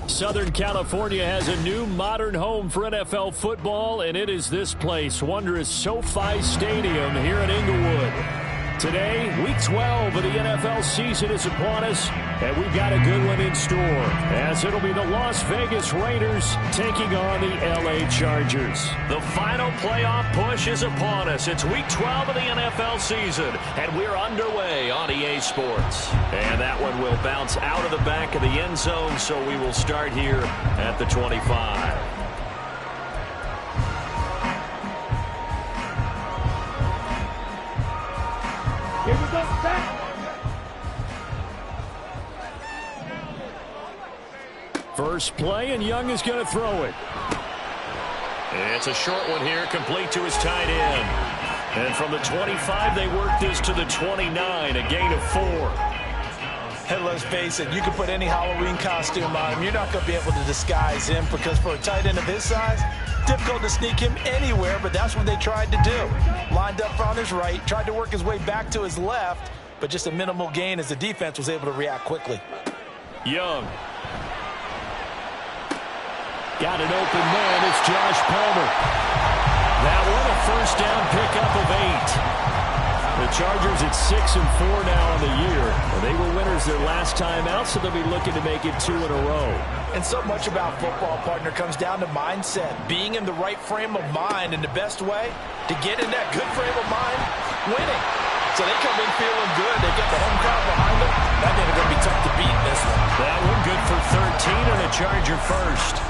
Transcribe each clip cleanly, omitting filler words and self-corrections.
Southern California has a new modern home for NFL football, and it is this place, wondrous SoFi Stadium here in Inglewood. Today, Week 12 of the NFL season is upon us, and we've got a good one in store, as it'll be the Las Vegas Raiders taking on the LA Chargers. The final playoff push is upon us. It's Week 12 of the NFL season, and we're underway on EA Sports. And that one will bounce out of the back of the end zone, so we will start here at the 25. Here we go, back. First play, and Young is going to throw it. It's a short one here, complete to his tight end. And from the 25, they work this to the 29, a gain of 4. And let's face it, you can put any Halloween costume on him. You're not going to be able to disguise him, because for a tight end of his size, difficult to sneak him anywhere, but that's what they tried to do. Lined up on his right, tried to work his way back to his left, but just a minimal gain as the defense was able to react quickly. Young. Got an open man. It's Josh Palmer. That one, a first down pickup of 8. The Chargers at 6-4 now on the year. They were winners their last time out, so they'll be looking to make it 2 in a row. And so much about football, partner, comes down to mindset. Being in the right frame of mind, and the best way to get in that good frame of mind, winning. So they come in feeling good. They get the home crowd behind them. That means it's going to be tough to beat in this one. That one good for 13 and a Charger first.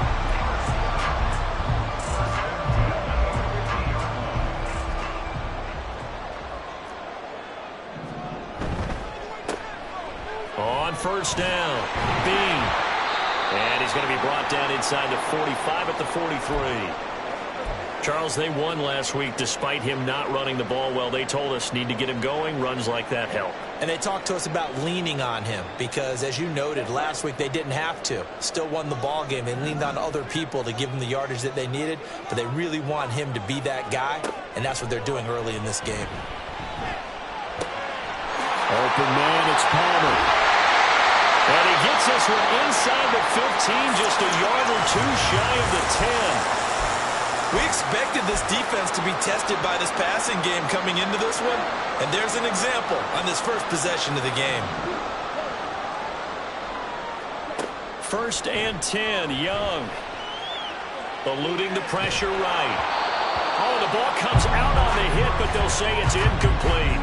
On first down, Bean. And he's going to be brought down inside the 45 at the 43. Charles, they won last week despite him not running the ball well. They told us need to get him going. Runs like that help. And they talked to us about leaning on him because, as you noted, last week they didn't have to. Still won the ball game. They leaned on other people to give them the yardage that they needed, but they really want him to be that guy, and that's what they're doing early in this game. Open man, it's Palmer. And he gets this one inside the 15, just a yard or two shy of the 10. We expected this defense to be tested by this passing game coming into this one, and there's an example on this first possession of the game. First and 10, Young. Eluding the pressure right. Oh, the ball comes out on the hit, but they'll say it's incomplete.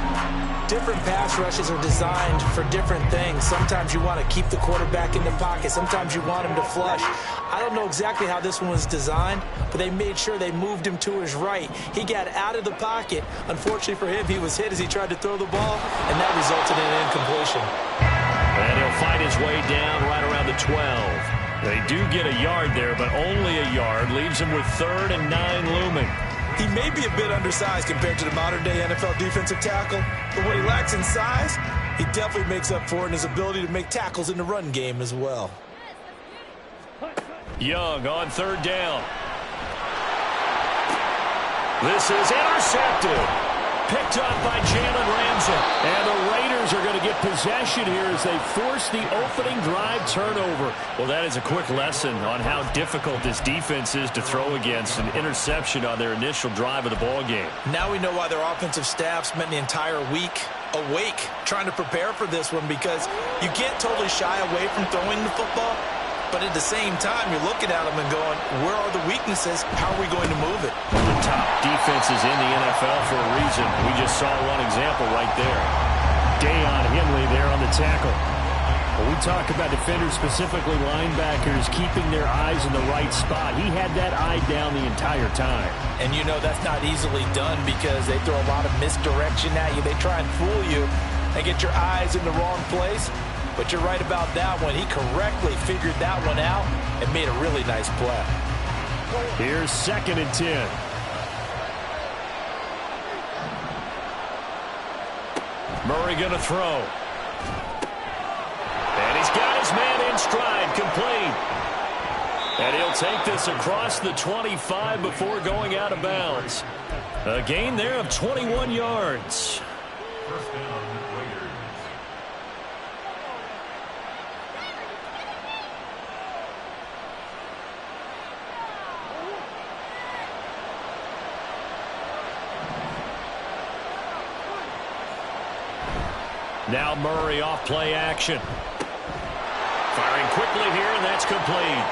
Different pass rushes are designed for different things. Sometimes you want to keep the quarterback in the pocket. Sometimes you want him to flush. I don't know exactly how this one was designed, but they made sure they moved him to his right. He got out of the pocket. Unfortunately for him, he was hit as he tried to throw the ball, and that resulted in an incompletion. And he'll fight his way down right around the 12. They do get a yard there, but only a yard. Leaves him with 3rd and 9 looming. He may be a bit undersized compared to the modern-day NFL defensive tackle, but what he lacks in size, he definitely makes up for in his ability to make tackles in the run game as well. Young on 3rd down. This is intercepted. Picked up by Jalen Ramsey. And the Raiders are going to get possession here as they force the opening drive turnover. Well, that is a quick lesson on how difficult this defense is to throw against. An interception on their initial drive of the ball game. Now we know why their offensive staff spent the entire week awake trying to prepare for this one, because you can't totally shy away from throwing the football. But at the same time, you're looking at them and going, where are the weaknesses? How are we going to move it? The top defenses in the NFL for a reason. We just saw one example right there. Dayon Henley there on the tackle. When we talk about defenders, specifically linebackers, keeping their eyes in the right spot, he had that eye down the entire time. And you know that's not easily done because they throw a lot of misdirection at you. They try and fool you and get your eyes in the wrong place. But you're right about that one. He correctly figured that one out and made a really nice play. Here's 2nd and 10. Murray going to throw. And he's got his man in stride, complete. And he'll take this across the 25 before going out of bounds. A gain there of 21 yards. First down, Raiders. Now Murray off play action. Firing quickly here, and that's complete.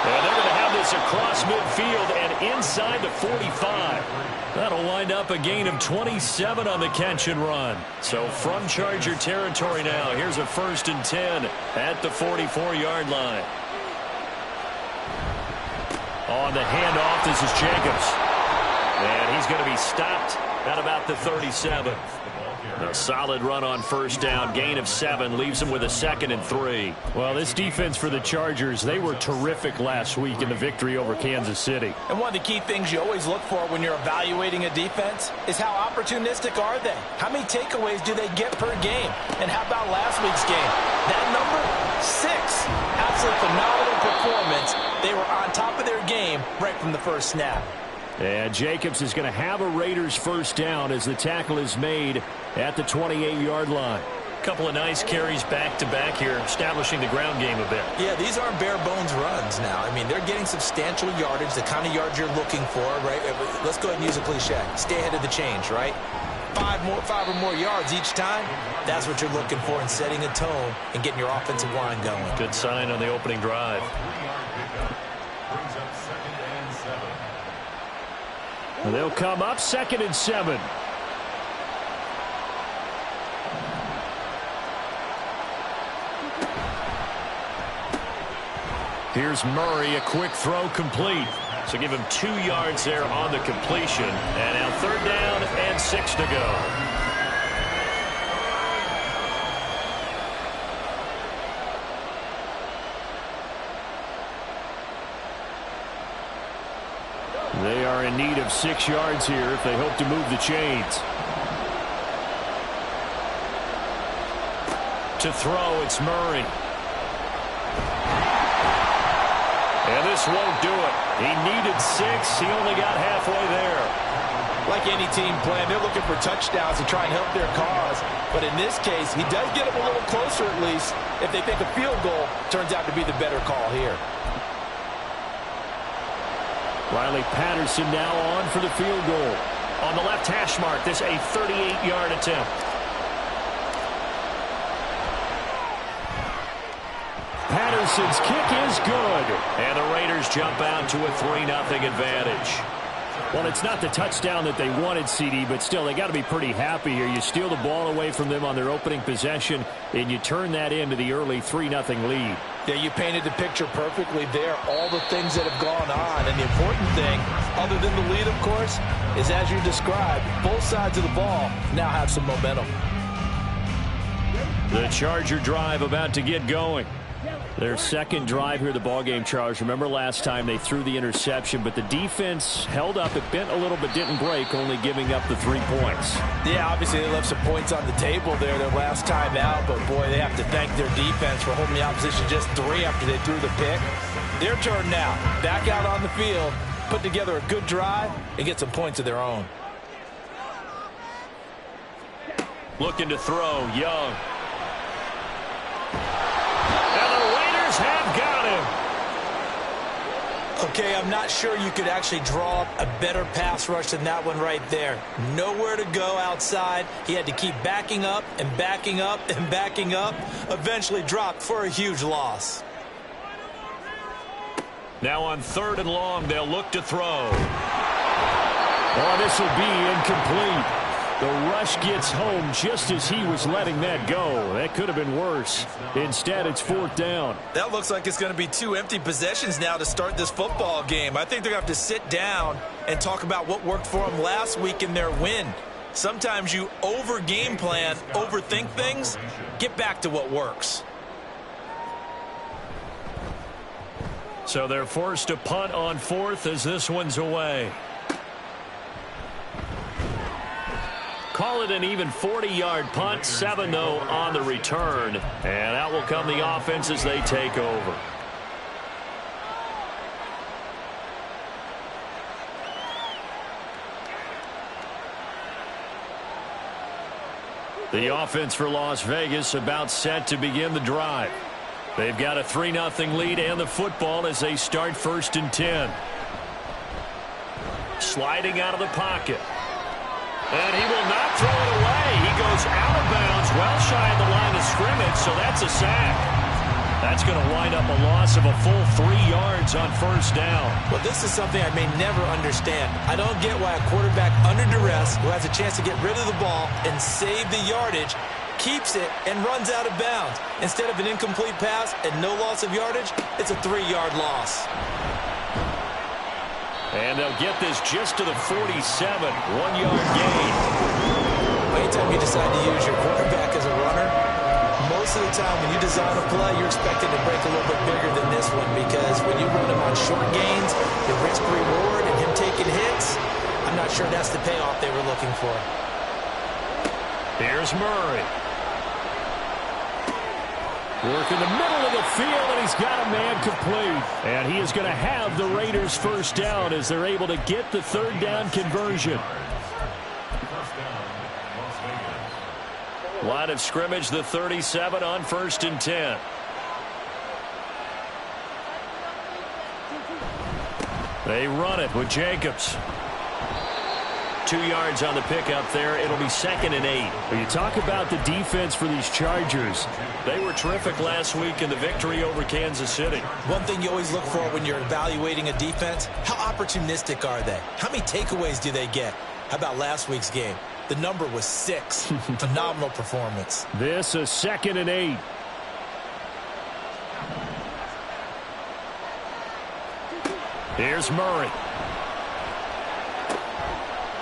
And they're going to have this across midfield and inside the 45. That'll wind up a gain of 27 on the catch and run. So from Charger territory now, here's a 1st and 10 at the 44-yard line. On the handoff, this is Jacobs. And he's going to be stopped at about the 37. A solid run on 1st down, gain of 7, leaves him with a 2nd and 3. Well, this defense for the Chargers, they were terrific last week in the victory over Kansas City. And one of the key things you always look for when you're evaluating a defense is how opportunistic are they? How many takeaways do they get per game? And how about last week's game? That number, 6. Absolutely phenomenal performance. They were on top of their game right from the first snap. And Jacobs is going to have a Raiders 1st down as the tackle is made at the 28-yard line. A couple of nice carries back-to-back here, establishing the ground game a bit. Yeah, these aren't bare-bones runs now. I mean, they're getting substantial yardage, the kind of yards you're looking for, right? Let's go ahead and use a cliche. Stay ahead of the change, right? 5 or more yards each time. That's what you're looking for in setting a tone and getting your offensive line going. Good sign on the opening drive. Brings up 2nd and 7. And they'll come up 2nd and 7. Here's Murray, a quick throw complete. So give him 2 yards there on the completion. And now 3rd down and 6 to go. They are in need of 6 yards here if they hope to move the chains. To throw, it's Murray. And this won't do it. He needed 6. He only got halfway there. Like any team plan, they're looking for touchdowns to try and help their cause. But in this case, he does get them a little closer at least if they think a field goal turns out to be the better call here. Riley Patterson now on for the field goal. On the left hash mark, this a 38-yard attempt. Patterson's kick is good. And the Raiders jump out to a 3-0 advantage. Well, it's not the touchdown that they wanted, CD, but still, they got to be pretty happy here. You steal the ball away from them on their opening possession, and you turn that into the early 3-0 lead. Yeah, you painted the picture perfectly there. All the things that have gone on. And the important thing, other than the lead, of course, is as you described, both sides of the ball now have some momentum. The Charger drive about to get going. Their second drive here, the ballgame, Charles. Remember last time they threw the interception, but the defense held up. It bent a little but didn't break, only giving up the 3 points. Yeah, obviously they left some points on the table there their last time out, but boy, they have to thank their defense for holding the opposition just 3 after they threw the pick. Their turn now. Back out on the field, put together a good drive, and get some points of their own. Looking to throw, Young. Have got him. Okay, I'm not sure you could actually draw up a better pass rush than that one right there. Nowhere to go outside. He had to keep backing up and backing up and backing up. Eventually dropped for a huge loss. Now on 3rd and long, they'll look to throw. Oh, this will be incomplete. The rush gets home just as he was letting that go. That could have been worse. Instead, it's 4th down. That looks like it's going to be 2 empty possessions now to start this football game. I think they're going to have to sit down and talk about what worked for them last week in their win. Sometimes you over-game plan, overthink things. Get back to what works. So they're forced to punt on 4th as this one's away. Call it an even 40-yard punt, 7-0 on the return. And out will come the offense as they take over. The offense for Las Vegas about set to begin the drive. They've got a 3-0 lead and the football as they start 1st and 10. Sliding out of the pocket. And he will not throw it away. He goes out of bounds, well shy of the line of scrimmage, so that's a sack. That's going to wind up a loss of a full 3 yards on 1st down. Well, this is something I may never understand. I don't get why a quarterback under duress who has a chance to get rid of the ball and save the yardage keeps it and runs out of bounds. Instead of an incomplete pass and no loss of yardage, it's a 3-yard loss. And they'll get this just to the 47, 1-yard gain. Anytime you decide to use your quarterback as a runner, most of the time when you design a play, you're expected to break a little bit bigger than this one, because when you run him on short gains, the risk-reward and him taking hits, I'm not sure that's the payoff they were looking for. Here's Murray. Working the middle of the field, and he's got a man complete. And he is going to have the Raiders 1st down as they're able to get the 3rd down conversion. Line of scrimmage, the 37 on 1st and 10. They run it with Jacobs. 2 yards on the pickup there. It'll be 2nd and 8. When you talk about the defense for these Chargers, they were terrific last week in the victory over Kansas City. One thing you always look for when you're evaluating a defense, how opportunistic are they? How many takeaways do they get? How about last week's game? The number was 6. Phenomenal performance. This is 2nd and 8. Here's Murray.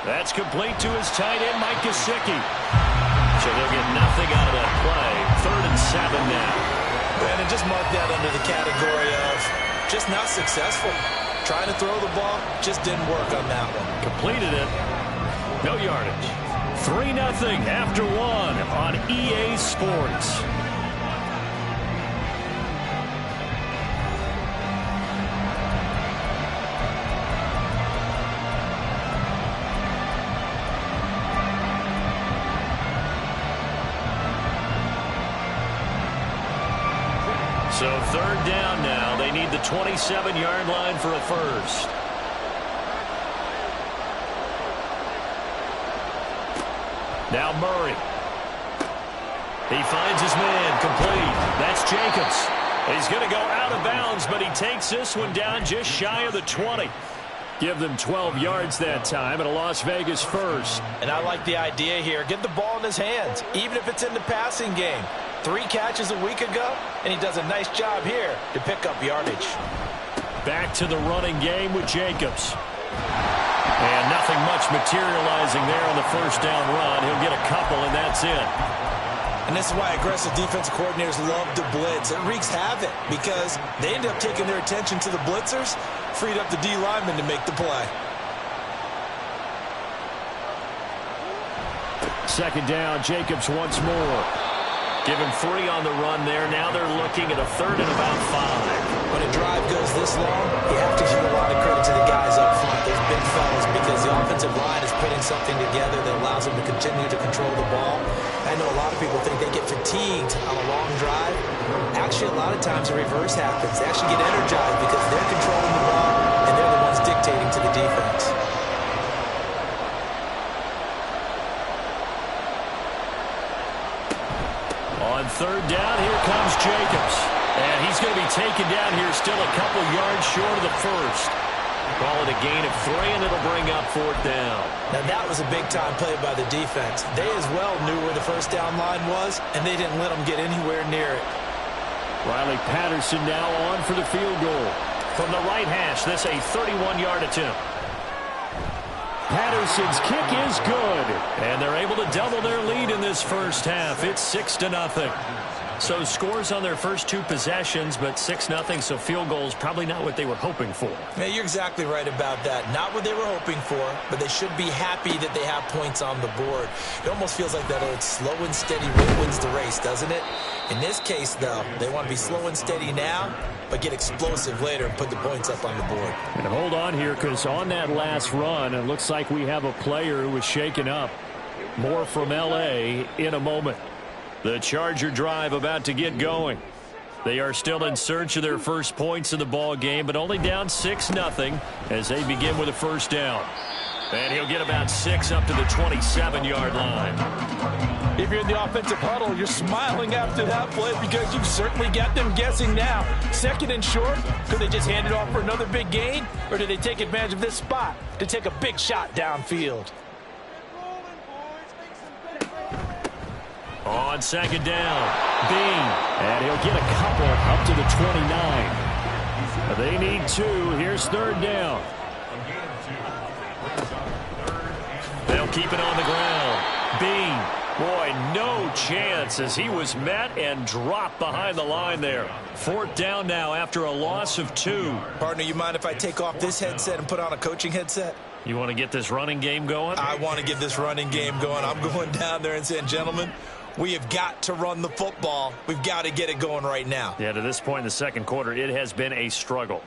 That's complete to his tight end, Mike Gesicki. So they'll get nothing out of that play. 3rd and 7 now. Brandon, just mark that under the category of just not successful. Trying to throw the ball, just didn't work on that one. Completed it. No yardage. 3-0 after 1 on EA Sports. So 3rd down now. They need the 27-yard line for a 1st. Now Murray. He finds his man complete. That's Jacobs. He's going to go out of bounds, but he takes this one down just shy of the 20. Give them 12 yards that time and a Las Vegas 1st. And I like the idea here. Get the ball in his hands, even if it's in the passing game. 3 catches a week ago, and he does a nice job here to pick up yardage. Back to the running game with Jacobs. And nothing much materializing there on the 1st down run. He'll get a couple, and that's it. And this is why aggressive defensive coordinators love to blitz. It wreaks havoc because they end up taking their attention to the blitzers, freed up the D lineman to make the play. 2nd down, Jacobs once more. Give him 3 on the run there. Now they're looking at a 3rd and about 5. When a drive goes this long, you have to give a lot of credit to the guys up front, those big fellas, because the offensive line is putting something together that allows them to continue to control the ball. I know a lot of people think they get fatigued on a long drive. Actually, a lot of times the reverse happens. They actually get energized because they're controlling the ball, and they're the ones dictating to the defense. On 3rd down, here comes Jacobs. And he's going to be taken down here still a couple yards short of the 1st. Call it a gain of 3, and it'll bring up 4th down. Now, that was a big-time play by the defense. They as well knew where the first down line was, and they didn't let them get anywhere near it. Riley Patterson now on for the field goal. From the right hash, this a 31-yard attempt. Patterson's kick is good. And they're able to double their lead in this first half. It's 6-0. So scores on their first 2 possessions, but 6-0, so field goals probably not what they were hoping for. Yeah, you're exactly right about that. Not what they were hoping for, but they should be happy that they have points on the board. It almost feels like that old slow and steady wins the race, doesn't it? In this case, though, they want to be slow and steady now, but get explosive later and put the points up on the board. And hold on here, because on that last run, it looks like we have a player who was shaken up. More from LA in a moment. The Charger drive about to get going. They are still in search of their first points in the ball game, but only down 6-0 as they begin with a first down. And he'll get about 6 up to the 27-yard line. If you're in the offensive huddle, you're smiling after that play because you've certainly got them guessing now. 2nd and short, could they just hand it off for another big gain, or do they take advantage of this spot to take a big shot downfield? On 2nd down, Bean. And he'll get a couple up to the 29. They need 2. Here's 3rd down. They'll keep it on the ground. Bean. Boy, no chance as he was met and dropped behind the line there. 4th down now after a loss of 2. Partner, you mind if I take off this headset and put on a coaching headset? You want to get this running game going? I want to get this running game going. I'm going down there and saying, gentlemen, we have got to run the football. We've got to get it going right now. Yeah, to this point in the second quarter, it has been a struggle.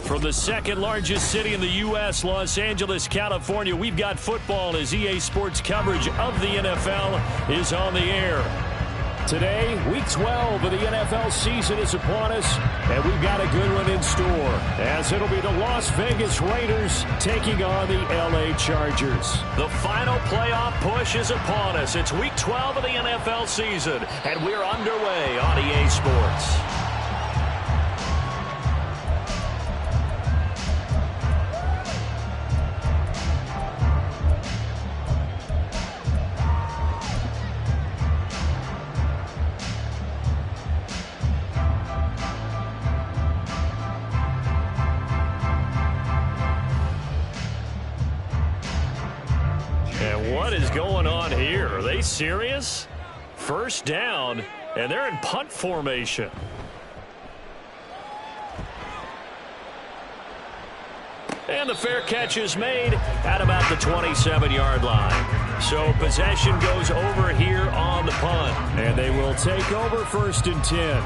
From the second largest city in the U.S., Los Angeles, California, we've got football as EA Sports coverage of the NFL is on the air. Today, Week 12 of the NFL season is upon us, and we've got a good one in store, as it'll be the Las Vegas Raiders taking on the LA Chargers. The final playoff push is upon us. It's Week 12 of the NFL season, and we're underway on EA Sports. What is going on here? Are they serious? First down, and they're in punt formation. And the fair catch is made at about the 27-yard line. So possession goes over here on the punt. And they will take over 1st and 10.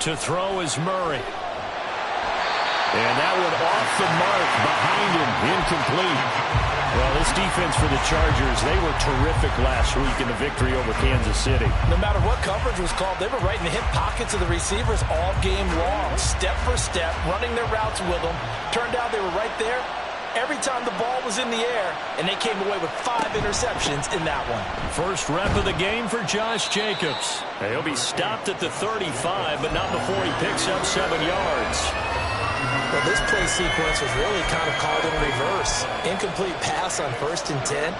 To throw is Murray. And that one off the mark behind him, incomplete. Well, this defense for the Chargers, they were terrific last week in the victory over Kansas City. No matter what coverage was called, they were right in the hip pockets of the receivers all game long, step for step, running their routes with them. Turned out they were right there every time the ball was in the air, and they came away with 5 interceptions in that one. First rep of the game for Josh Jacobs. He'll be stopped at the 35, but not before he picks up 7 yards. Well, this play sequence was really kind of called in reverse. Incomplete pass on 1st and 10.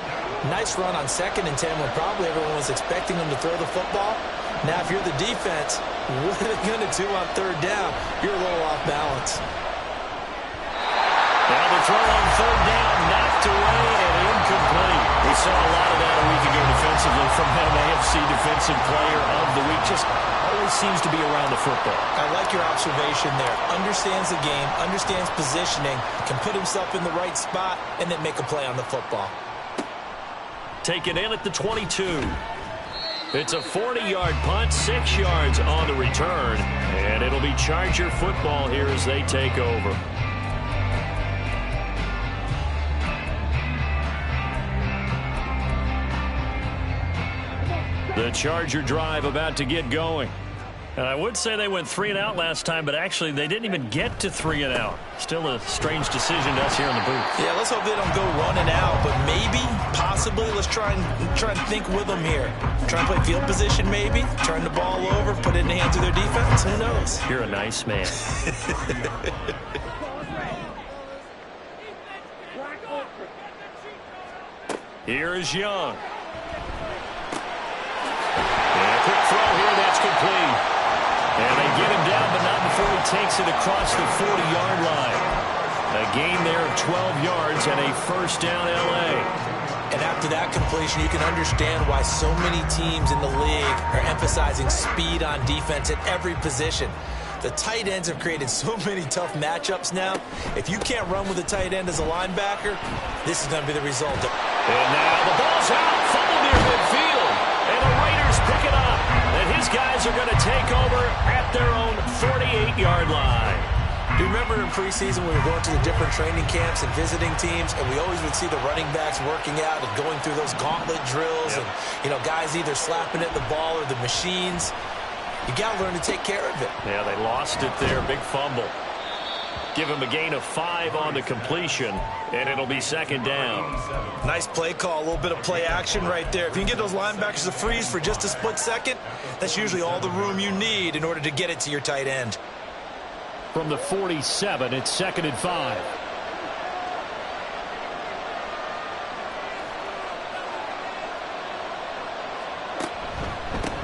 Nice run on 2nd and 10 when probably everyone was expecting them to throw the football. Now, if you're the defense, what are they going to do on 3rd down? You're a little off balance. Now the throw on 3rd down, knocked away and incomplete. We saw a lot of that a week ago defensively from him. AFC Defensive Player of the Week. Just always seems to be around the football. I like your observation there. Understands the game, understands positioning, can put himself in the right spot, and then make a play on the football. Taken in at the 22. It's a 40-yard punt, 6 yards on the return, and it'll be Charger football here as they take over. The Charger drive about to get going. And I would say they went 3 and out last time, but actually they didn't even get to 3 and out. Still a strange decision to us here in the booth. Yeah, let's hope they don't go running out, but maybe, possibly, let's try and think with them here. Try and play field position maybe, turn the ball over, put it in the hands of their defense. Who knows? You're a nice man. Here is Young. And a quick throw here, that's complete. And they get him down, but not before he takes it across the 40-yard line. A gain there of 12 yards and a first down LA. And after that completion, you can understand why so many teams in the league are emphasizing speed on defense at every position. The tight ends have created so many tough matchups now. If you can't run with a tight end as a linebacker, this is going to be the result. And now the ball's out, fumble near midfield. And the Raiders pick it up. And his guys are going to take over at their own 48-yard line. Do you remember in preseason when we were going to the different training camps and visiting teams, and we always would see the running backs working out and going through those gauntlet drills, and, you know, guys either slapping at the ball or the machines. You got to learn to take care of it. Yeah, they lost it there. Big fumble. Give him a gain of 5 on the completion, and it'll be second down. Nice play call, a little bit of play action right there. If you can get those linebackers to freeze for just a split second, that's usually all the room you need in order to get it to your tight end. From the 47, it's 2nd and 5.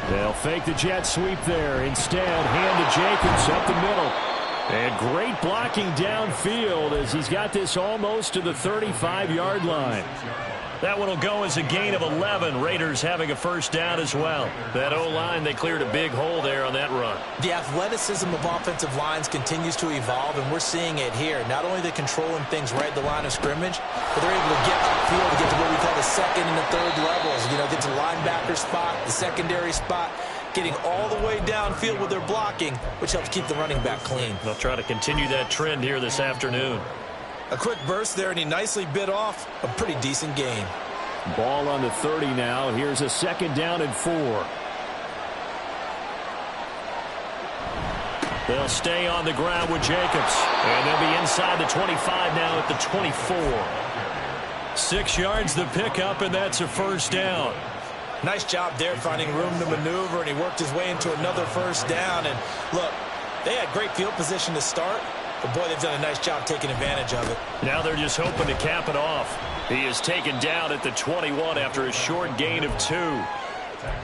They'll fake the jet sweep there. Instead, hand to Jacobs up the middle. And great blocking downfield as he's got this almost to the 35-yard line. That one will go as a gain of 11. Raiders having a first down as well. That O-line, they cleared a big hole there on that run. The athleticism of offensive lines continues to evolve, and we're seeing it here. Not only are they controlling things right at the line of scrimmage, but they're able to get upfield to get to what we call the second and the third levels. You know, get to the linebacker spot, the secondary spot, getting all the way downfield with their blocking, which helps keep the running back clean. They'll try to continue that trend here this afternoon. A quick burst there, and he nicely bit off a pretty decent gain. Ball on the 30 now. Here's a second down and 4. They'll stay on the ground with Jacobs. And they'll be inside the 25 now at the 24. 6 yards the pickup, and that's a first down. Nice job there finding room to maneuver, and he worked his way into another first down. And look, they had great field position to start, But, boy, they've done a nice job taking advantage of it. Now they're just hoping to cap it off. He is taken down at the 21 after a short gain of 2.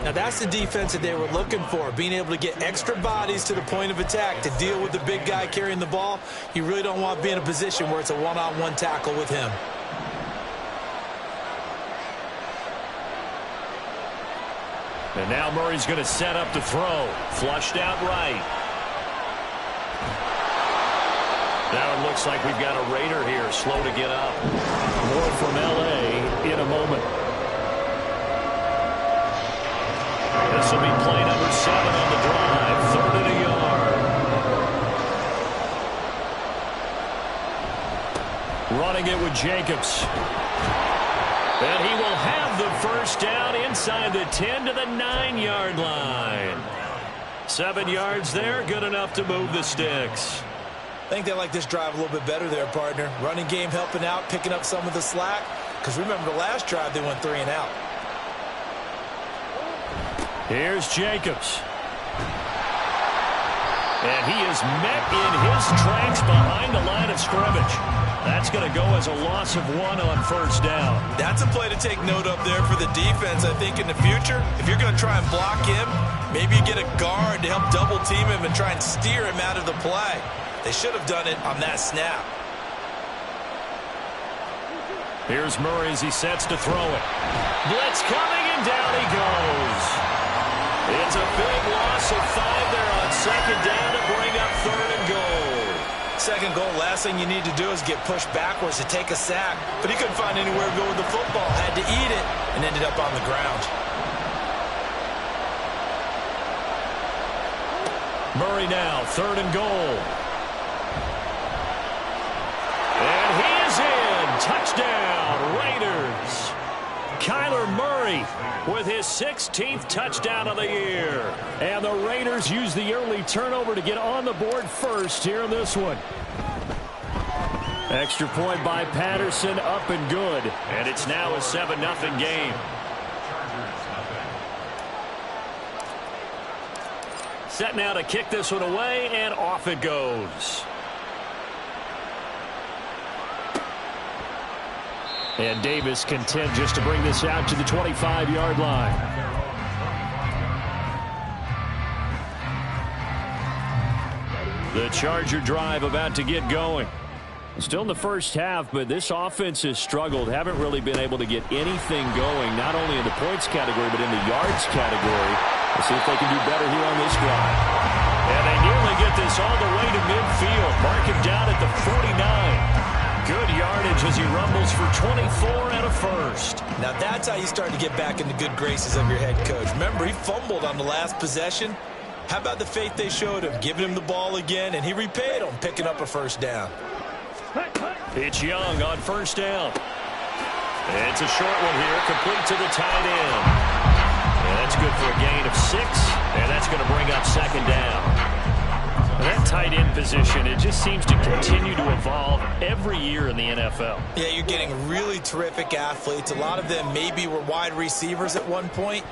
Now, that's the defense that they were looking for, being able to get extra bodies to the point of attack to deal with the big guy carrying the ball. You really don't want to be in a position where it's a one-on-one tackle with him. And now Murray's going to set up to throw. Flushed out right. Now it looks like we've got a Raider here, slow to get up. More from LA in a moment. This will be play number 7 on the drive. 3rd and a yard. Running it with Jacobs. And he will have the first down inside the 10 to the 9-yard line. 7 yards there, good enough to move the sticks. I think they like this drive a little bit better there, partner. Running game helping out, picking up some of the slack. Because remember the last drive, they went 3 and out. Here's Jacobs. And he is met in his tracks behind the line of scrimmage. That's going to go as a loss of 1 on first down. That's a play to take note of there for the defense, I think, in the future. If you're going to try and block him, maybe you get a guard to help double team him and try and steer him out of the play. They should have done it on that snap. Here's Murray as he sets to throw it. Blitz coming, and down he goes. It's a big loss of 5 there on 2nd down to bring up 3rd and goal. 2nd goal, last thing you need to do is get pushed backwards to take a sack. But he couldn't find anywhere to go with the football. Had to eat it and ended up on the ground. Murray now, 3rd and goal. And he is in. Touchdown, Raiders. Kyler Murray with his 16th touchdown of the year. And the Raiders use the early turnover to get on the board first here in this one. Extra point by Patterson, up and good. And it's now a 7-0 game. Set now to kick this one away, and off it goes. And Davis content just to bring this out to the 25-yard line. The Charger drive about to get going. Still in the first half, but this offense has struggled. Haven't really been able to get anything going, not only in the points category, but in the yards category. Let's see if they can do better here on this drive. And they nearly get this all the way to midfield. Mark him down at the 49. Good yardage as he rumbles for 24 and a first. Now that's how you start to get back in the good graces of your head coach. Remember, he fumbled on the last possession. How about the faith they showed him, giving him the ball again, and he repaid him, picking up a first down. It's Young on first down. It's a short one here, complete to the tight end. And that's good for a gain of 6, and that's going to bring up 2nd down. That tight end position, it just seems to continue to evolve every year in the NFL. Yeah, you're getting really terrific athletes. A lot of them maybe were wide receivers at one point.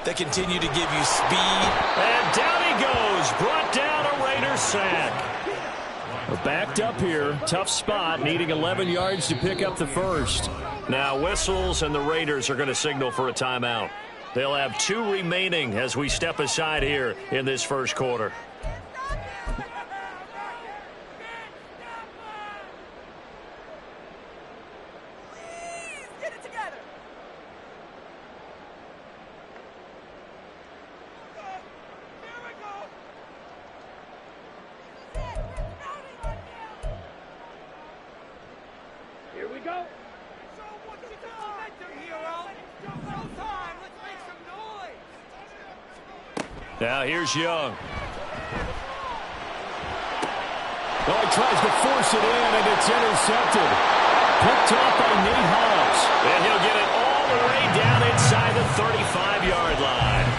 They continue to give you speed. And down he goes, brought down a Raiders sack. Backed up here, tough spot, needing 11 yards to pick up the first. Now whistles, and the Raiders are going to signal for a timeout. They'll have 2 remaining as we step aside here in this first quarter. Now here's Young. Oh, he tries to force it in, and it's intercepted. Picked off by Nate Hobbs. And he'll get it all the way down inside the 35-yard line.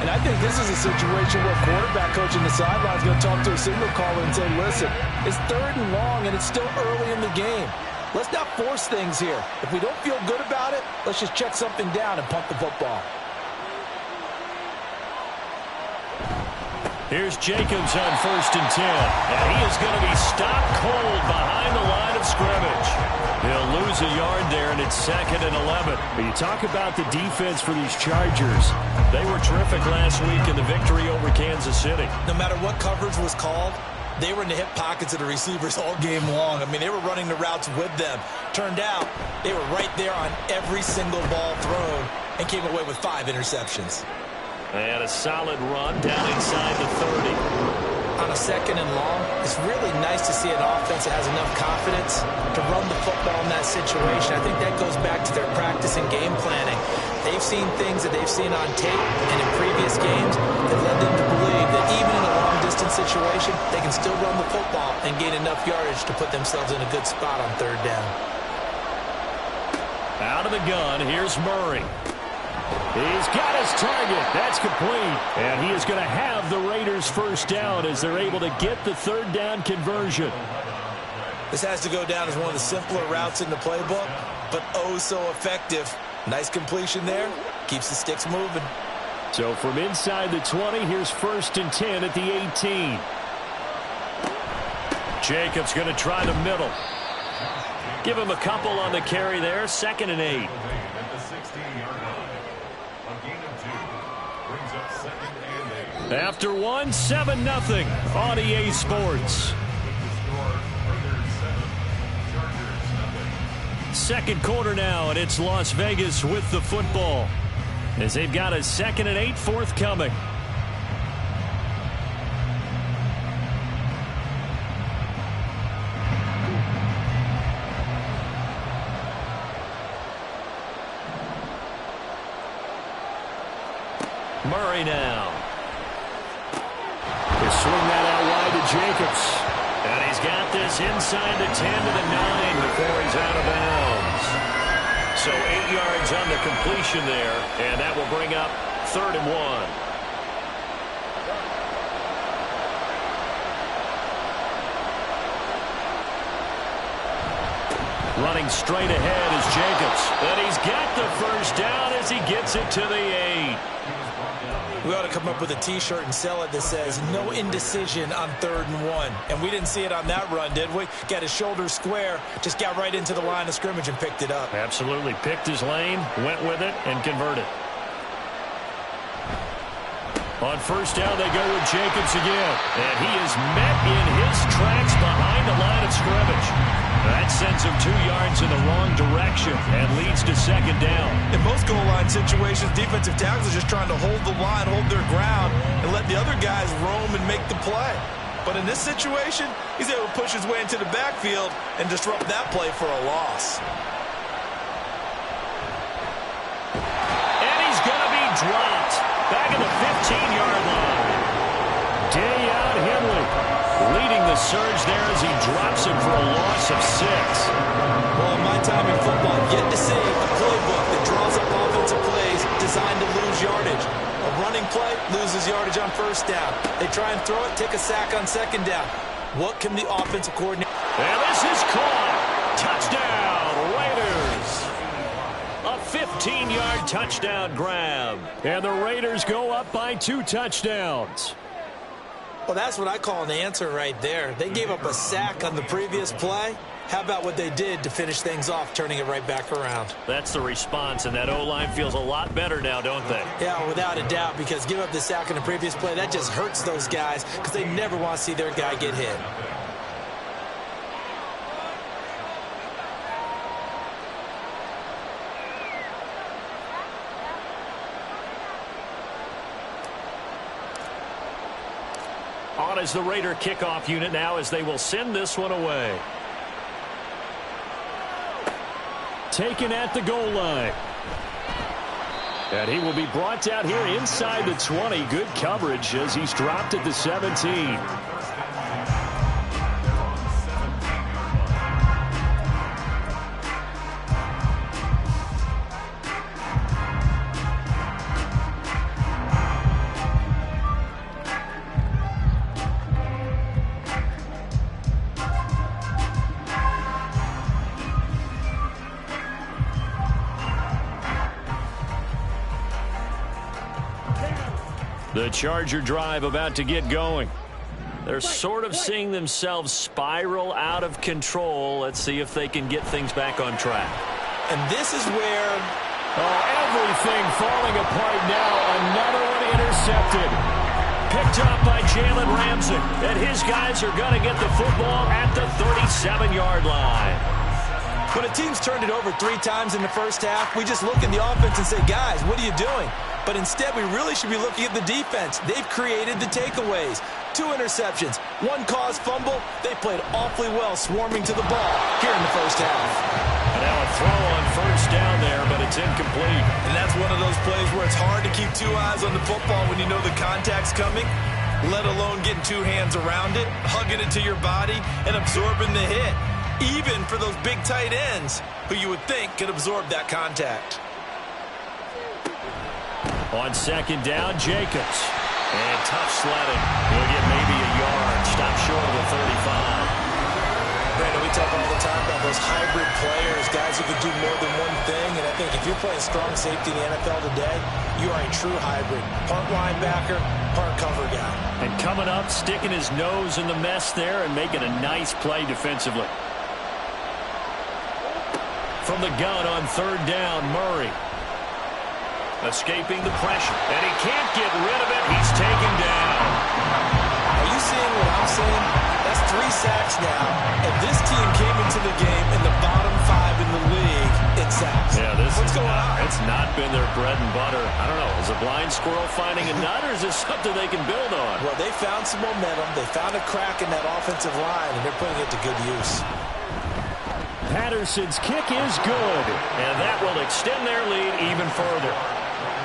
And I think this is a situation where quarterback coach in the sideline is going to talk to a signal caller and say, listen, it's 3rd and long, and it's still early in the game. Let's not force things here. If we don't feel good about it, let's just check something down and punt the football. Here's Jacobs on 1st and 10. And he is going to be stopped cold behind the line of scrimmage. He'll lose a yard there, and it's 2nd and 11. You talk about the defense for these Chargers. They were terrific last week in the victory over Kansas City. No matter what coverage was called, they were in the hip pockets of the receivers all game long. I mean, they were running the routes with them. Turned out, they were right there on every single ball thrown and came away with 5 interceptions. They had a solid run down inside the 30. On a 2nd and long, it's really nice to see an offense that has enough confidence to run the football in that situation. I think that goes back to their practice and game planning. They've seen things that they've seen on tape and in previous games that led them to believe that even in a long-distance situation, they can still run the football and gain enough yardage to put themselves in a good spot on 3rd down. Out of the gun, here's Murray. He's got his target. That's complete. And he is going to have the Raiders' 1st down as they're able to get the 3rd down conversion. This has to go down as one of the simpler routes in the playbook, but oh so effective. Nice completion there. Keeps the sticks moving. So from inside the 20, here's 1st and 10 at the 18. Jacobs going to try the middle. Give him a couple on the carry there. 2nd and 8. After 1, 7-0 on EA Sports. 2nd quarter now, and it's Las Vegas with the football as they've got a 2nd and 8 forthcoming. Murray now. Swing that out wide to Jacobs. And he's got this inside the 10 to the 9 before he's out of bounds. So 8 yards on the completion there, and that will bring up 3rd and 1. Running straight ahead is Jacobs. And he's got the 1st down as he gets it to the 8. We ought to come up with a T-shirt and sell it that says, no indecision on 3rd and 1. And we didn't see it on that run, did we? Got his shoulder square, just got right into the line of scrimmage and picked it up. Absolutely. Picked his lane, went with it, and converted. On 1st down, they go with Jacobs again. And he is met in his tracks behind the line of scrimmage. That sends him 2 yards in the wrong direction and leads to 2nd down. In most goal line situations, defensive tackles are just trying to hold the line, hold their ground, and let the other guys roam and make the play. But in this situation, he's able to push his way into the backfield and disrupt that play for a loss. And he's going to be dropped back at the 15-yard line. Dayon Henley leading the surge there as he drops him for a loss of 6. Well, in my time in football, I've yet to see a playbook that draws up offensive plays designed to lose yardage. A running play loses yardage on 1st down. They try and throw it, take a sack on 2nd down. What can the offensive coordinator... And this is caught. Touchdown, Raiders. A 15-yard touchdown grab. And the Raiders go up by 2 touchdowns. Well, that's what I call an answer right there. They gave up a sack on the previous play. How about what they did to finish things off, turning it right back around? That's the response, and that O-line feels a lot better now, don't they? Yeah, without a doubt, because give up the sack on the previous play, that just hurts those guys because they never want to see their guy get hit. On is the Raider kickoff unit now as they will send this one away. Taken at the goal line. And he will be brought down here inside the 20. Good coverage as he's dropped at the 17. The Charger drive about to get going. They're sort of seeing themselves spiral out of control. Let's see if they can get things back on track. And this is where... everything falling apart now. Another one intercepted. Picked up by Jalen Ramsey. And his guys are going to get the football at the 37-yard line. When a team's turned it over 3 times in the first half, we just look at the offense and say, guys, what are you doing? But instead, we really should be looking at the defense. They've created the takeaways. 2 interceptions, 1 caused fumble. They played awfully well swarming to the ball here in the first half. And now a throw on first down there, but it's incomplete. And that's one of those plays where it's hard to keep 2 eyes on the football when you know the contact's coming, let alone getting 2 hands around it, hugging it to your body, and absorbing the hit. Even for those big tight ends who you would think could absorb that contact. On second down, Jacobs. And tough sledding. He'll get maybe a yard. Stop short of the 35. Brandon, we talk all the time about those hybrid players, guys who could do more than one thing. And I think if you're playing strong safety in the NFL today, you are a true hybrid. Part linebacker, part cover guy. And coming up, sticking his nose in the mess there and making a nice play defensively. From the gun on third down, Murray. Escaping the pressure. And he can't get rid of it. He's taken down. Are you seeing what I'm seeing? That's 3 sacks now. And this team came into the game in the bottom 5 in the league in sacks. Yeah, what's going on? It's not been their bread and butter. I don't know. Is a blind squirrel finding a nut, or is this something they can build on? Well, they found some momentum. They found a crack in that offensive line, and they're putting it to good use. Patterson's kick is good, and that will extend their lead even further.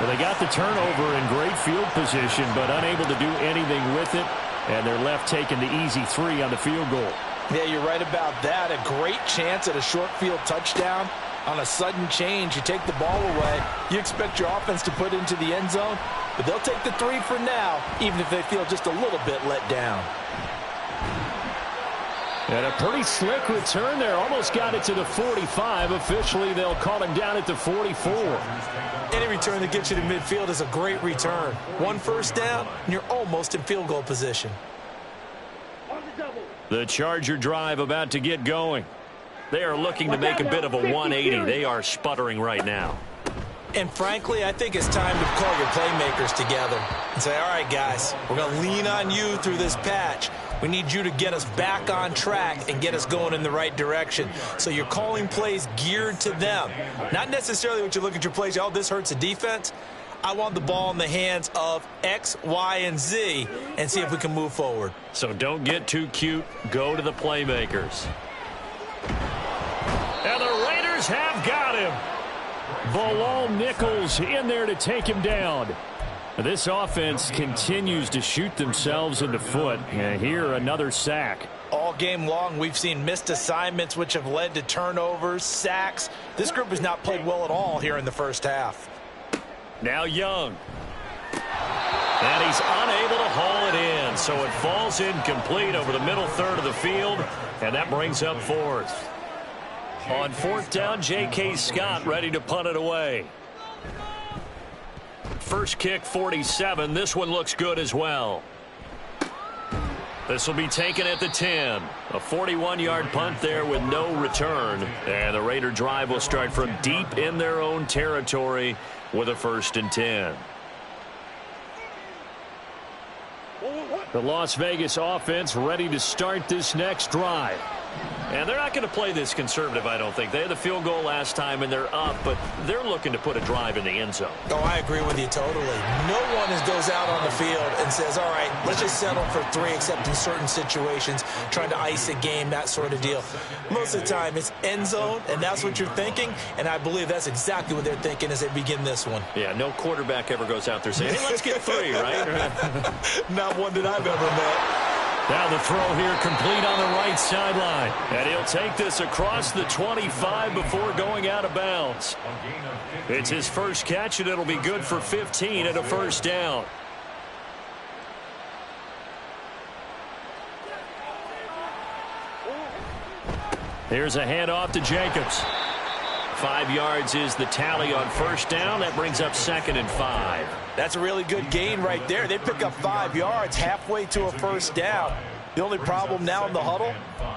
Well, they got the turnover in great field position, but unable to do anything with it, and they're left taking the easy 3 on the field goal. Yeah, you're right about that. A great chance at a short field touchdown. On a sudden change, you take the ball away. You expect your offense to put into the end zone, but they'll take the 3 for now, even if they feel just a little bit let down. And a pretty slick return there. Almost got it to the 45. Officially, they'll call him down at the 44. Any return that gets you to midfield is a great return. 1 first down, and you're almost in field goal position. The Charger drive about to get going. They are looking to make a bit of a 180. They are sputtering right now. And frankly, I think it's time to call your playmakers together and say, all right, guys, we're going to lean on you through this patch. We need you to get us back on track and get us going in the right direction. So you're calling plays geared to them. Not necessarily what you look at your plays, oh, this hurts the defense. I want the ball in the hands of X, Y, and Z and see if we can move forward. So don't get too cute. Go to the playmakers. And the Raiders have got him. Bilal Nichols in there to take him down. This offense continues to shoot themselves in the foot. And here, another sack. All game long, we've seen missed assignments, which have led to turnovers, sacks. This group has not played well at all here in the first half. Now Young. And he's unable to haul it in. So it falls incomplete over the middle third of the field. And that brings up 4th. On 4th down, J.K. Scott ready to punt it away. First kick, 47. This one looks good as well. This will be taken at the 10. A 41-yard punt there with no return. And the Raider drive will start from deep in their own territory with a 1st and 10. The Las Vegas offense ready to start this next drive. And they're not going to play this conservative, I don't think. They had the field goal last time, and they're up, but they're looking to put a drive in the end zone. Oh, I agree with you totally. No one goes out on the field and says, all right, let's just settle for 3, except in certain situations, trying to ice a game, that sort of deal. Most of the time, it's end zone, and that's what you're thinking, and I believe that's exactly what they're thinking as they begin this one. Yeah, no quarterback ever goes out there saying, hey, let's get 3, right? Not one that I've ever met. Now the throw here complete on the right sideline. And he'll take this across the 25 before going out of bounds. It's his first catch, and it'll be good for 15 at a 1st down. Here's a handoff to Jacobs. 5 yards is the tally on first down. That brings up 2nd and 5. That's a really good gain right there. They pick up 5 yards halfway to a first down. The only problem now in the huddle,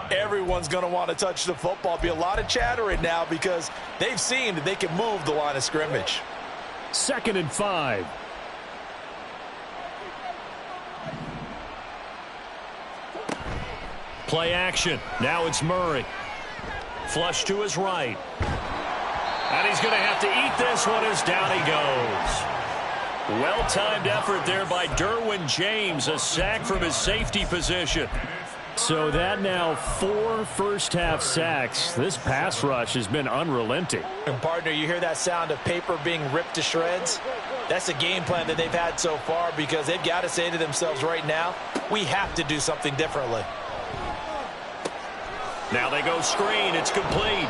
everyone's going to want to touch the football. Be a lot of chattering now because they've seen that they can move the line of scrimmage. 2nd and 5. Play action. Now it's Murray. Flush to his right. And he's going to have to eat this one as down he goes. Well-timed effort there by Derwin James. A sack from his safety position. So that now 4 first-half sacks. This pass rush has been unrelenting. And, partner, you hear that sound of paper being ripped to shreds? That's the game plan that they've had so far because they've got to say to themselves right now, we have to do something differently. Now they go screen. It's complete.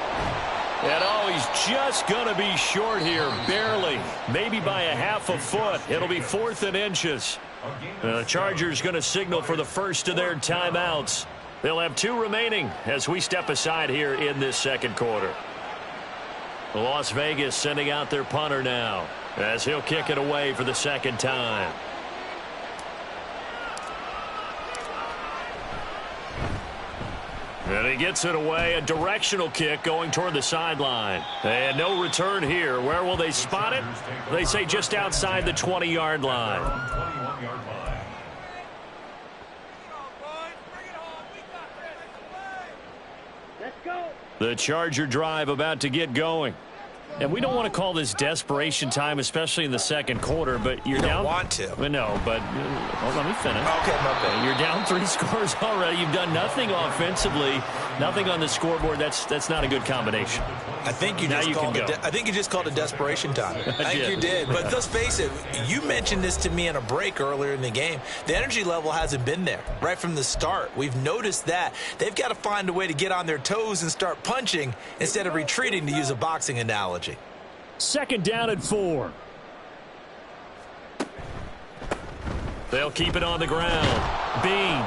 And, oh, he's just going to be short here, barely. Maybe by a half a foot. It'll be 4th and inches. The Chargers going to signal for the first of their timeouts. They'll have 2 remaining as we step aside here in this second quarter. Las Vegas sending out their punter now as he'll kick it away for the second time. And he gets it away, a directional kick going toward the sideline. And no return here. Where will they spot it? They say just outside the 20-yard line. The Charger drive about to get going. And we don't want to call this desperation time, especially in the second quarter, but you're down. Don't want to. No, but let me finish. Okay, my bad. You're down 3 scores already. You've done nothing offensively, nothing on the scoreboard. That's not a good combination. I think you just called it desperation time. I think you did. But let's face it, you mentioned this to me in a break earlier in the game. The energy level hasn't been there right from the start. We've noticed that. They've got to find a way to get on their toes and start punching instead of retreating, to use a boxing analogy. 2nd down and 4. They'll keep it on the ground. Bean.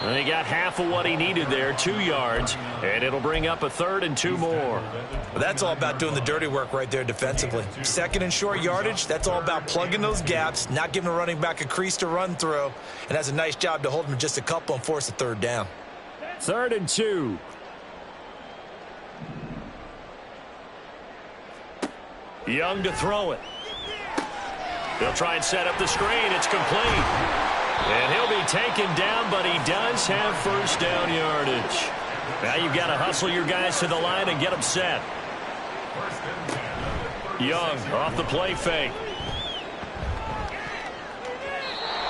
And he got half of what he needed there, 2 yards, and it'll bring up a 3rd and 2 more. Well, that's all about doing the dirty work right there defensively. 2nd and short yardage, that's all about plugging those gaps, not giving a running back a crease to run through, and that's a nice job to hold him just a couple and force a 3rd down. 3rd and 2. Young to throw it. They'll try and set up the screen. It's complete. And he'll be taken down, but he does have first down yardage. Now you've got to hustle your guys to the line and get them set. Young off the play fake.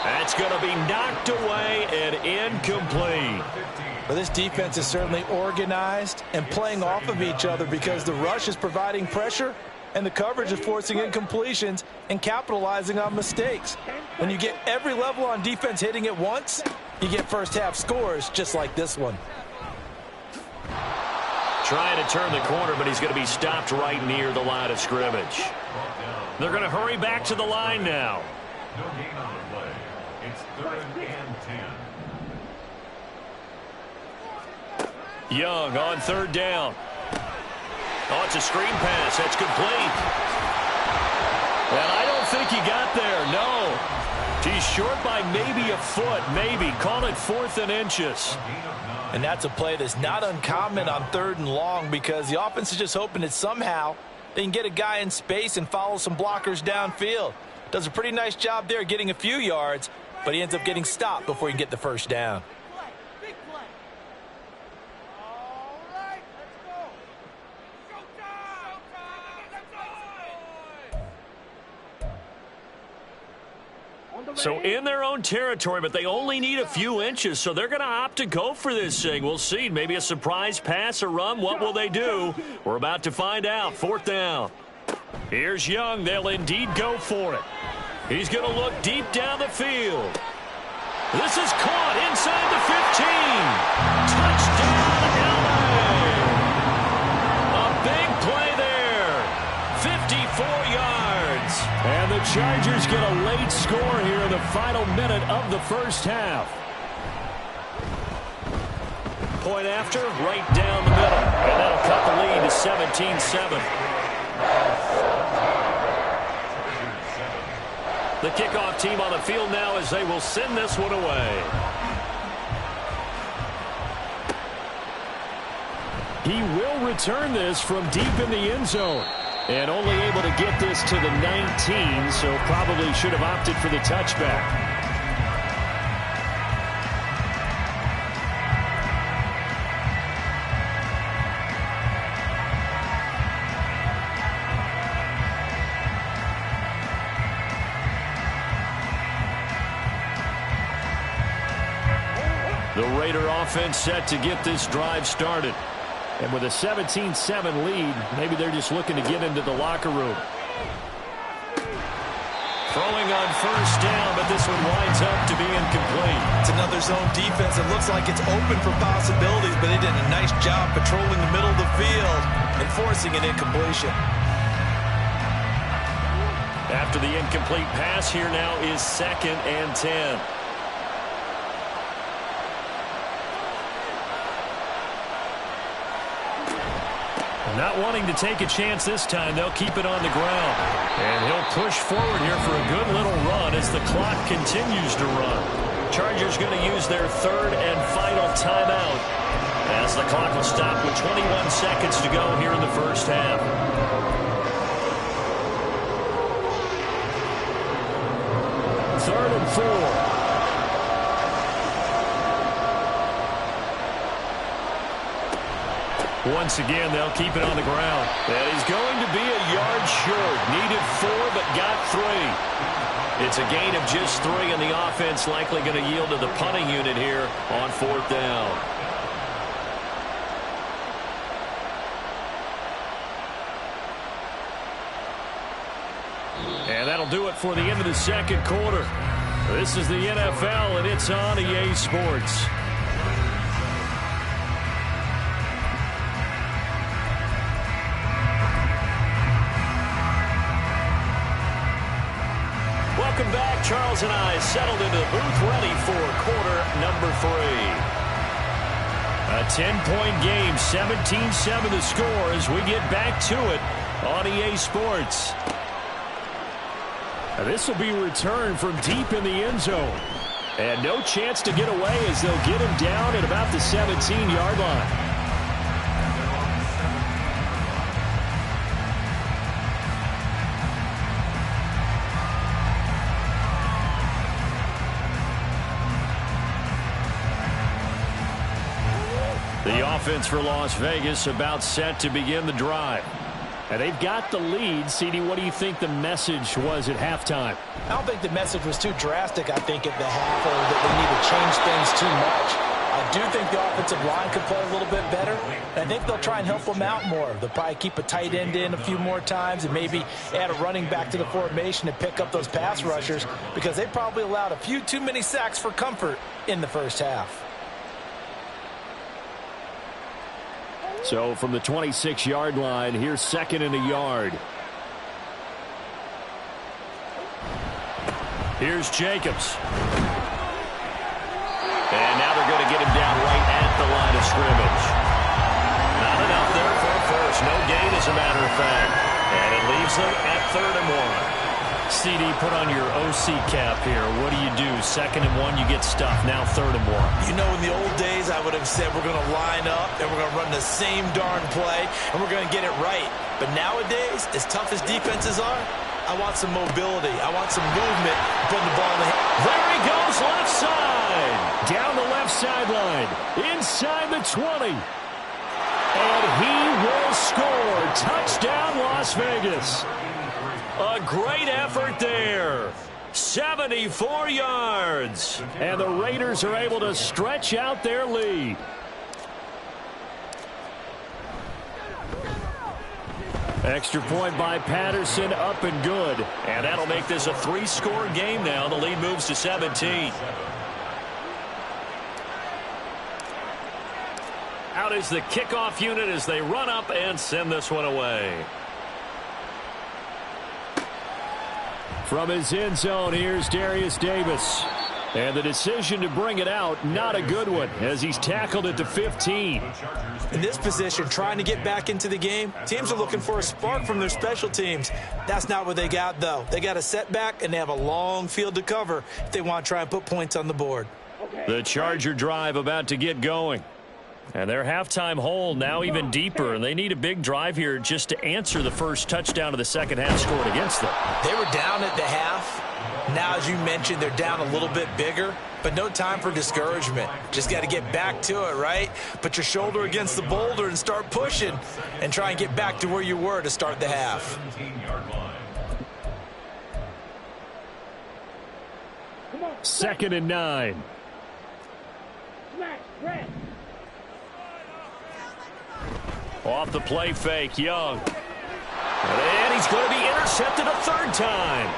That's going to be knocked away and incomplete. Well, this defense is certainly organized and playing off of each other because the rush is providing pressure and the coverage is forcing incompletions and capitalizing on mistakes. When you get every level on defense hitting at once, you get first-half scores just like this one. Trying to turn the corner, but he's going to be stopped right near the line of scrimmage. They're going to hurry back to the line now. No gain on the play. It's 3rd and 10. Young on 3rd down. Oh, it's a screen pass. That's complete. And I don't think he got there. No. He's short by maybe a foot, maybe. Call it 4th and inches. And that's a play that's not uncommon on 3rd and long because the offense is just hoping that somehow they can get a guy in space and follow some blockers downfield. Does a pretty nice job there getting a few yards, but he ends up getting stopped before he can get the first down. So in their own territory, but they only need a few inches, so they're going to opt to go for this thing. We'll see. Maybe a surprise pass or run. What will they do? We're about to find out. 4th down. Here's Young. They'll indeed go for it. He's going to look deep down the field. This is caught inside the 15. Touchdown, LA. A big play there. 54 yards. And the Chargers get a late score here in the final minute of the first half. point after, right down the middle. And that'll cut the lead to 17-7. The kickoff team on the field now as they will send this one away. He will return this from deep in the end zone. And only able to get this to the 19, so probably should have opted for the touchback. The Raider offense set to get this drive started. And with a 17-7 lead, maybe they're just looking to get into the locker room. Throwing on first down, but this one winds up to be incomplete. It's another zone defense. It looks like it's open for possibilities, but they did a nice job patrolling the middle of the field and forcing an incompletion. After the incomplete pass, here now is 2nd and 10. Not wanting to take a chance this time, they'll keep it on the ground. And he'll push forward here for a good little run as the clock continues to run. Chargers going to use their 3rd and final timeout as the clock will stop with 21 seconds to go here in the first half. Third and 4. Once again, they'll keep it on the ground. And he's going to be a yard short. Needed 4, but got 3. It's a gain of just 3, and the offense likely going to yield to the punting unit here on 4th down. And that'll do it for the end of the second quarter. This is the NFL, and it's on EA Sports. Welcome back. Charles and I settled into the booth ready for quarter number 3. A 10-point game, 17-7 the score as we get back to it on EA Sports. Now this will be returned from deep in the end zone. And no chance to get away as they'll get him down at about the 17-yard line. The offense for Las Vegas about set to begin the drive. And they've got the lead. CD, what do you think the message was at halftime? I don't think the message was too drastic, I think, at the half, or that they need to change things too much. I do think the offensive line could play a little bit better. And I think they'll try and help them out more. They'll probably keep a tight end in a few more times and maybe add a running back to the formation to pick up those pass rushers, because they probably allowed a few too many sacks for comfort in the first half. So from the 26-yard line, here's 2nd and a yard. Here's Jacobs. And now they're going to get him down right at the line of scrimmage. Not enough there for a first. No gain, as a matter of fact. And it leaves them at 3rd and 1. CD, put on your OC cap here. What do? 2nd and 1, you get stuffed. Now 3rd and 1. You know, in the old days, I would have said we're going to line up and we're going to run the same darn play and we're going to get it right. But nowadays, as tough as defenses are, I want some mobility. I want some movement, putting the ball in the hand. There he goes, left side. Down the left sideline. Inside the 20. And he will score. Touchdown, Las Vegas. A great effort there. 74 yards. And the Raiders are able to stretch out their lead. Extra point by Patterson, up and good. And that'll make this a 3-score game now. The lead moves to 17. Out is the kickoff unit as they run up and send this one away. From his end zone, here's Darius Davis. And the decision to bring it out, not a good one, as he's tackled it to 15. In this position, trying to get back into the game, teams are looking for a spark from their special teams. That's not what they got, though. They got a setback, and they have a long field to cover if they want to try and put points on the board. The Charger drive about to get going. And their halftime hole now even deeper, and they need a big drive here just to answer the first touchdown of the second half scored against them. They were down at the half. Now, as you mentioned, they're down a little bit bigger, but no time for discouragement. Just got to get back to it, right? Put your shoulder against the boulder and start pushing and try and get back to where you were to start the half. 2nd and 9. Off the play fake, Young. And he's going to be intercepted a third time.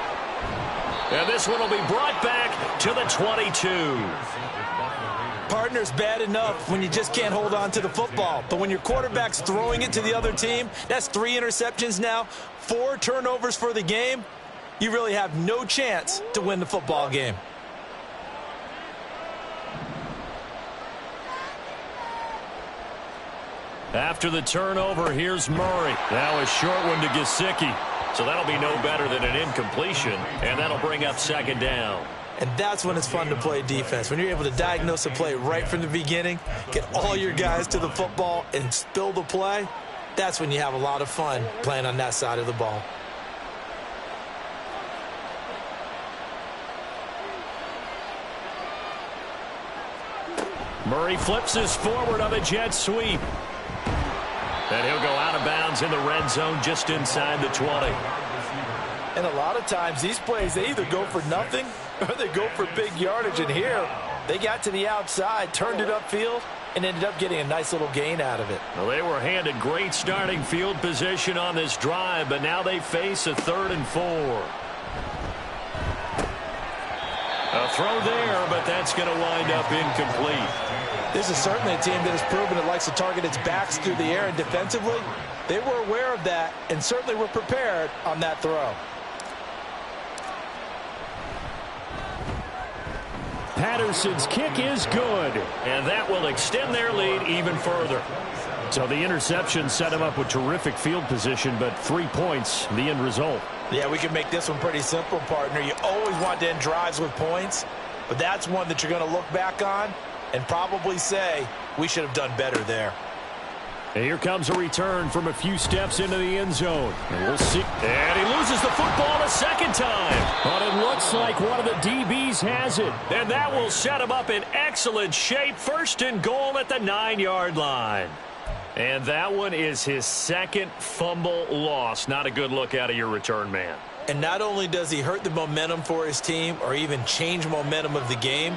And this one will be brought back to the 22. Partner's bad enough when you just can't hold on to the football. But when your quarterback's throwing it to the other team, that's 3 interceptions now, 4 turnovers for the game. You really have no chance to win the football game. After the turnover, here's Murray. Now a short one to Gesicki. So that'll be no better than an incompletion, and that'll bring up 2nd down. And that's when it's fun to play defense. When you're able to diagnose a play right from the beginning, get all your guys to the football and spill the play, that's when you have a lot of fun playing on that side of the ball. Murray flips this forward on a jet sweep. And he'll go out of bounds in the red zone just inside the 20. And a lot of times these plays, they either go for nothing or they go for big yardage. And here, they got to the outside, turned it upfield, and ended up getting a nice little gain out of it. Well, they were handed great starting field position on this drive, but now they face a 3rd and 4. A throw there, but that's going to wind up incomplete. This is certainly a team that has proven it likes to target its backs through the air, and defensively, they were aware of that and certainly were prepared on that throw. Patterson's kick is good, and that will extend their lead even further. So the interception set him up with terrific field position, but 3 points, the end result. Yeah, we can make this one pretty simple, partner. You always want to end drives with points, but that's one that you're going to look back on and probably say, we should have done better there. And here comes a return from a few steps into the end zone. And we'll see. And he loses the football a second time. But it looks like one of the DBs has it. And that will set him up in excellent shape. 1st and goal at the 9-yard line. And that one is his 2nd fumble loss. Not a good look out of your return man. And not only does he hurt the momentum for his team or even change momentum of the game,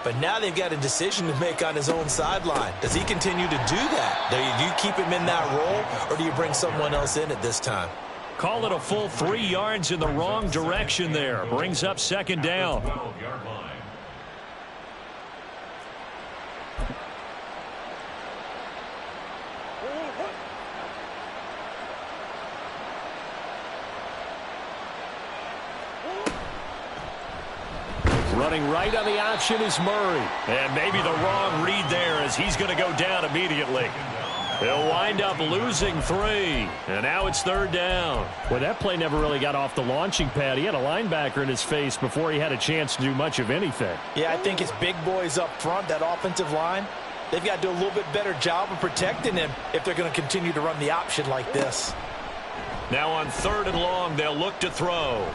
but now they've got a decision to make on his own sideline. Does he continue to do that? Do you keep him in that role, or do you bring someone else in at this time? Call it a full 3 yards in the wrong direction there. Brings up 2nd down. Running right on the option is Murray. And maybe the wrong read there as he's going to go down immediately. They'll wind up losing 3. And now it's 3rd down. Well, that play never really got off the launching pad. He had a linebacker in his face before he had a chance to do much of anything. Yeah, I think his big boys up front, that offensive line, they've got to do a little bit better job of protecting him if they're going to continue to run the option like this. Now on 3rd and long, they'll look to throw.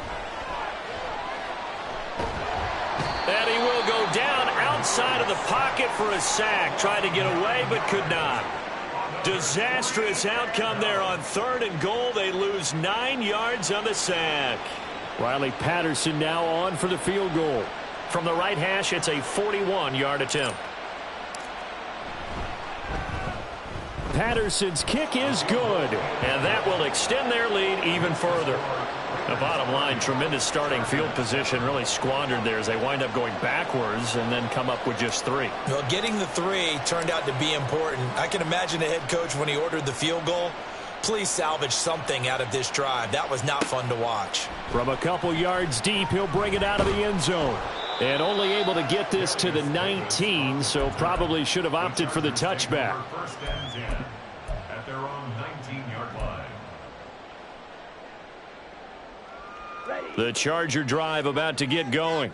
And he will go down outside of the pocket for a sack. Tried to get away, but could not. Disastrous outcome there on 3rd and goal. They lose 9 yards on the sack. Riley Patterson now on for the field goal. From the right hash, it's a 41-yard attempt. Patterson's kick is good. And that will extend their lead even further. The bottom line, tremendous starting field position, really squandered there as they wind up going backwards and then come up with just 3. Well, getting the 3 turned out to be important. I can imagine the head coach when he ordered the field goal. Please salvage something out of this drive. That was not fun to watch. From a couple yards deep, he'll bring it out of the end zone. And only able to get this to the 19, so probably should have opted for the touchback. First and 10 at their own 19-yard line. The Charger drive about to get going.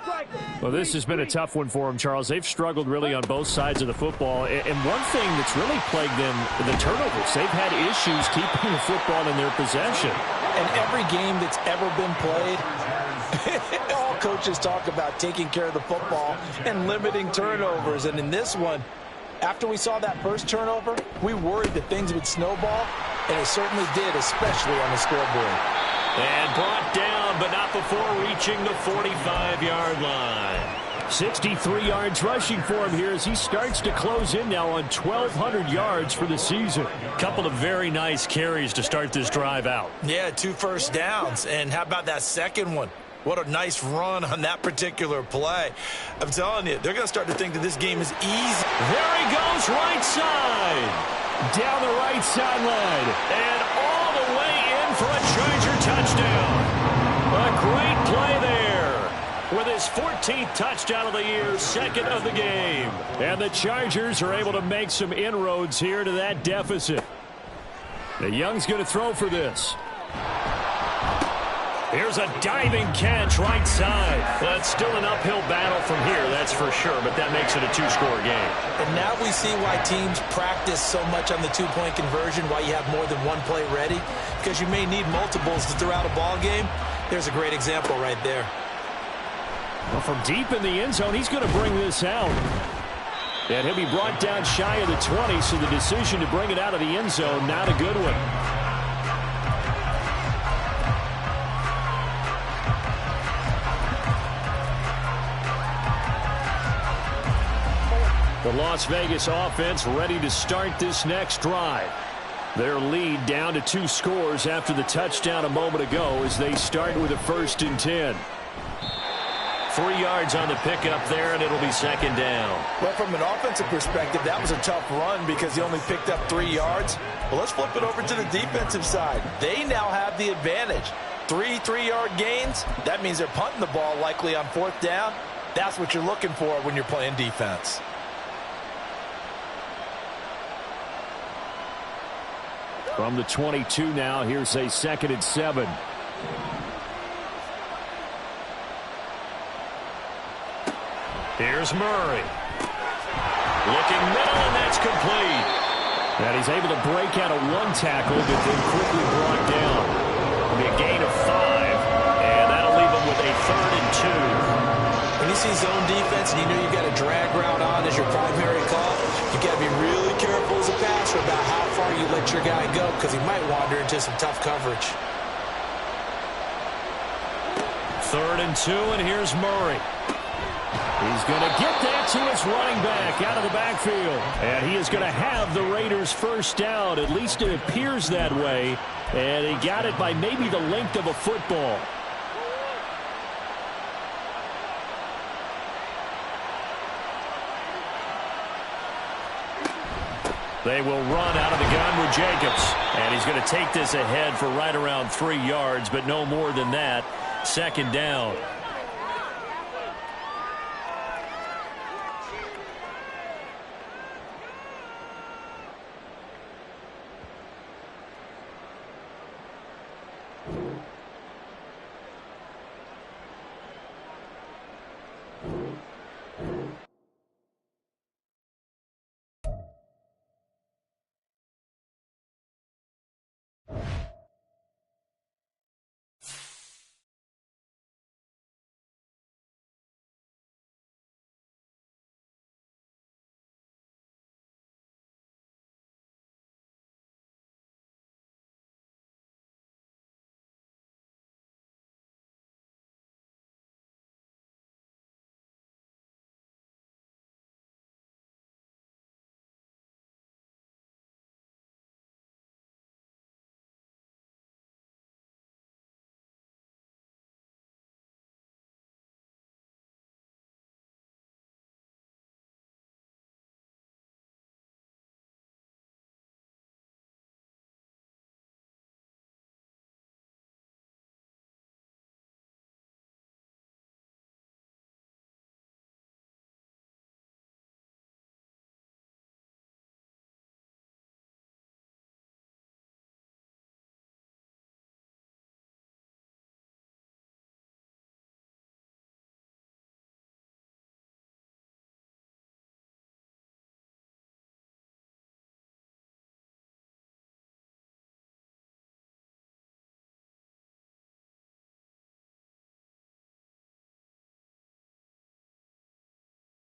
Well, this has been a tough one for them, Charles. They've struggled really on both sides of the football. And one thing that's really plagued them, the turnovers. They've had issues keeping the football in their possession. And every game that's ever been played, all coaches talk about taking care of the football and limiting turnovers. And in this one, after we saw that first turnover, we worried that things would snowball, and it certainly did, especially on the scoreboard. And brought down, but not before reaching the 45-yard line. 63 yards rushing for him here as he starts to close in now on 1,200 yards for the season. Couple of very nice carries to start this drive out. Yeah, 2 first downs. And how about that second one? What a nice run on that particular play. I'm telling you, they're going to start to think that this game is easy. There he goes, right side. Down the right sideline. And all the way in for a Charger touchdown. A great play there. With his 14th touchdown of the year, second of the game. And the Chargers are able to make some inroads here to that deficit. The Young's going to throw for this. Here's a diving catch right side. Well, it's still an uphill battle from here, that's for sure, but that makes it a 2-score game. And now we see why teams practice so much on the 2-point conversion, why you have more than one play ready, because you may need multiples to throw out a ball game. There's a great example right there. Well, from deep in the end zone, he's going to bring this out. And he'll be brought down shy of the 20, so the decision to bring it out of the end zone, not a good one. The Las Vegas offense ready to start this next drive. Their lead down to 2 scores after the touchdown a moment ago as they start with a 1st and 10. 3 yards on the pickup there, and it'll be second down. Well, from an offensive perspective, that was a tough run because he only picked up 3 yards. Well, let's flip it over to the defensive side. They now have the advantage. 3 3-yard gains. That means they're punting the ball likely on 4th down. That's what you're looking for when you're playing defense. From the 22 now, here's a 2nd and 7. Here's Murray. Looking middle, and that's complete. And he's able to break out of 1 tackle, but then quickly brought down. It'll be a gain of 5, and that'll leave him with a 3rd and 2. When you see zone defense and you know you got a drag route on as your primary call, you got to be really careful as a passer about how far you let your guy go because he might wander into some tough coverage. 3rd and 2, and here's Murray. He's going to get that to his running back out of the backfield. And he is going to have the Raiders' first down. At least it appears that way. And he got it by maybe the length of a football. They will run out of the gun with Jacobs. And he's going to take this ahead for right around 3 yards, but no more than that. Second down.